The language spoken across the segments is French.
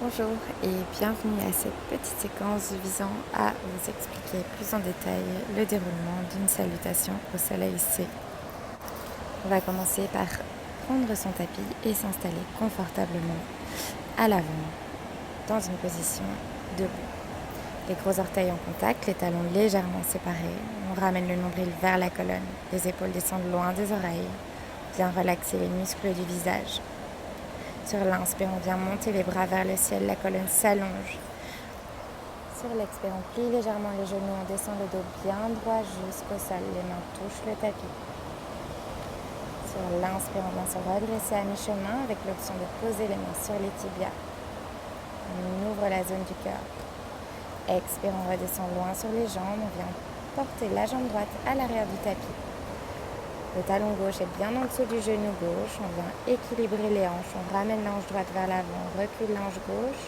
Bonjour et bienvenue à cette petite séquence visant à vous expliquer plus en détail le déroulement d'une salutation au soleil C. On va commencer par prendre son tapis et s'installer confortablement à l'avant dans une position debout. Les gros orteils en contact, les talons légèrement séparés. On ramène le nombril vers la colonne, les épaules descendent loin des oreilles. Bien relaxer les muscles du visage. Sur l'inspire, on vient monter les bras vers le ciel, la colonne s'allonge. Sur l'expire, on plie légèrement les genoux, on descend le dos bien droit jusqu'au sol, les mains touchent le tapis. Sur l'inspire, on vient se redresser à mi-chemin avec l'option de poser les mains sur les tibias. On ouvre la zone du cœur. Expire, on redescend loin sur les jambes, on vient porter la jambe droite à l'arrière du tapis. Le talon gauche est bien en dessous du genou gauche. On vient équilibrer les hanches. On ramène la hanche droite vers l'avant. On recule la hanche gauche.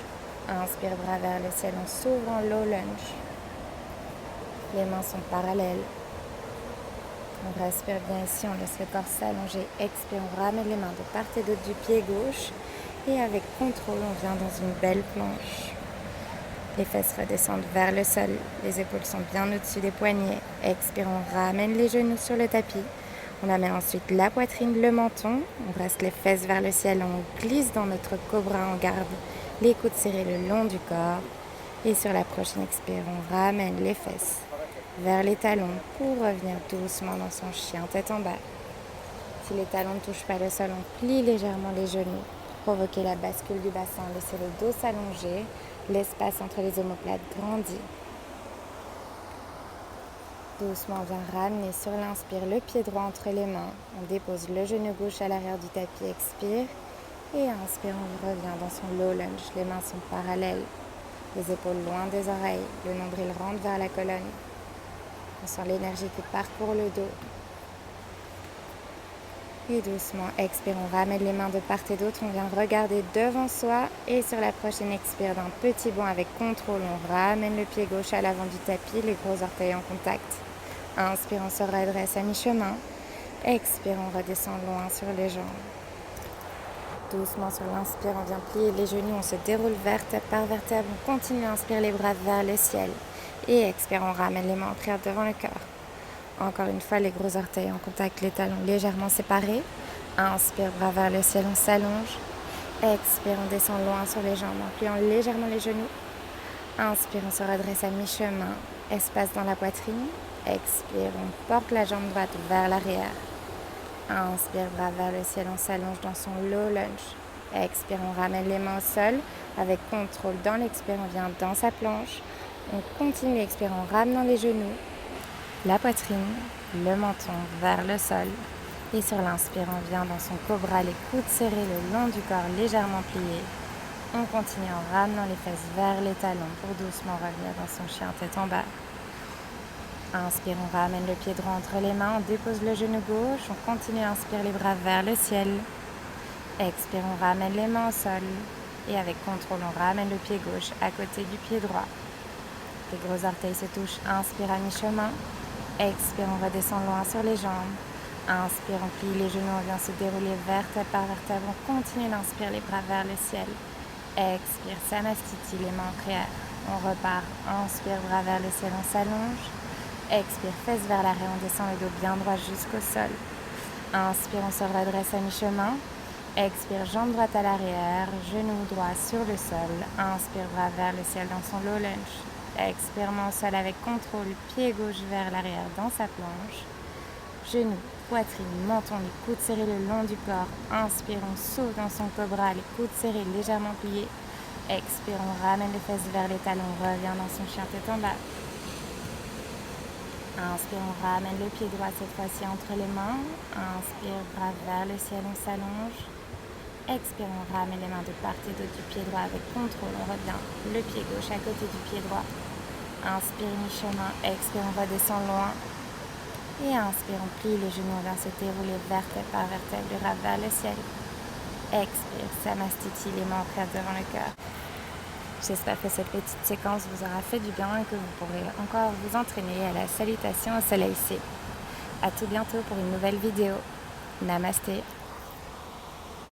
Inspire, bras vers le ciel. On s'ouvre en low lunge. Les mains sont parallèles. On respire bien ici. On laisse le corps s'allonger. Expire, on ramène les mains de part et d'autre du pied gauche. Et avec contrôle, on vient dans une belle planche. Les fesses redescendent vers le sol. Les épaules sont bien au-dessus des poignets. Expire, on ramène les genoux sur le tapis. On amène ensuite la poitrine, le menton, on reste les fesses vers le ciel, on glisse dans notre cobra, on garde les coudes serrés le long du corps. Et sur la prochaine expire, on ramène les fesses vers les talons pour revenir doucement dans son chien tête en bas. Si les talons ne touchent pas le sol, on plie légèrement les genoux, provoquer la bascule du bassin, laisser le dos s'allonger, l'espace entre les omoplates grandit. Doucement, on vient ramener sur l'inspire le pied droit entre les mains. On dépose le genou gauche à l'arrière du tapis, expire. Et inspire, on revient dans son low lunge. Les mains sont parallèles. Les épaules loin des oreilles. Le nombril rentre vers la colonne. On sent l'énergie qui parcourt le dos. Et doucement, expire, on ramène les mains de part et d'autre. On vient regarder devant soi. Et sur la prochaine expire d'un petit bond avec contrôle, on ramène le pied gauche à l'avant du tapis, les gros orteils en contact. Inspire, on se redresse à mi-chemin. Expire, on redescend loin sur les jambes. Doucement sur l'inspire, on vient plier les genoux, on se déroule vertèbre par vertèbre. On continue à inspirer les bras vers le ciel. Et expire, on ramène les mains en prière devant le cœur. Encore une fois, les gros orteils en contact, les talons légèrement séparés. Inspire, bras vers le ciel, on s'allonge. Expire, on descend loin sur les jambes en pliant légèrement les genoux. Inspire, on se redresse à mi-chemin. Espace dans la poitrine. Expire, on porte la jambe droite vers l'arrière. Inspire, bras vers le ciel, on s'allonge dans son low lunge. Expire, on ramène les mains au sol. Avec contrôle, dans l'expire, on vient dans sa planche. On continue l'expire en ramenant les genoux, la poitrine, le menton vers le sol. Et sur l'inspire, on vient dans son cobra, les coudes serrés le long du corps, légèrement pliés. On continue en ramenant les fesses vers les talons pour doucement revenir dans son chien tête en bas. Inspire, on ramène le pied droit entre les mains, on dépose le genou gauche, on continue à inspirer les bras vers le ciel. Expire, on ramène les mains au sol. Et avec contrôle, on ramène le pied gauche à côté du pied droit. Les gros orteils se touchent, inspire à mi-chemin. Expire, on redescend loin sur les jambes. Inspire, on plie les genoux, on vient se dérouler vertèbre par vertèbre. On continue d'inspirer les bras vers le ciel. Expire, Samastiti, les mains en prière. On repart, inspire, bras vers le ciel, on s'allonge. Expire, fesses vers l'arrière, on descend le dos bien droit jusqu'au sol. Inspire, on se redresse à mi-chemin. Expire, jambe droite à l'arrière, genou droit sur le sol. Inspire, bras vers le ciel dans son low lunge. Expire, main au sol avec contrôle, pied gauche vers l'arrière dans sa planche. Genou, poitrine, menton, les coudes serrés le long du corps. Inspire, on saute dans son cobra, les coudes serrés légèrement pliés. Expire, on ramène les fesses vers les talons, on revient dans son chien tête en bas. Inspire, on ramène le pied droit cette fois-ci entre les mains. Inspire, bras vers le ciel, on s'allonge. Expire, on ramène les mains de part et d'autre du pied droit avec contrôle. On revient le pied gauche à côté du pied droit. Inspire, mi-chemin. Expire, on redescend loin. Et inspire, on plie les genoux, on vient se dérouler vertèbre par vertèbre, les bras vers le ciel. Expire, Samastiti, les mains en prière devant le cœur. J'espère que cette petite séquence vous aura fait du bien et que vous pourrez encore vous entraîner à la salutation au soleil C. A tout bientôt pour une nouvelle vidéo. Namasté.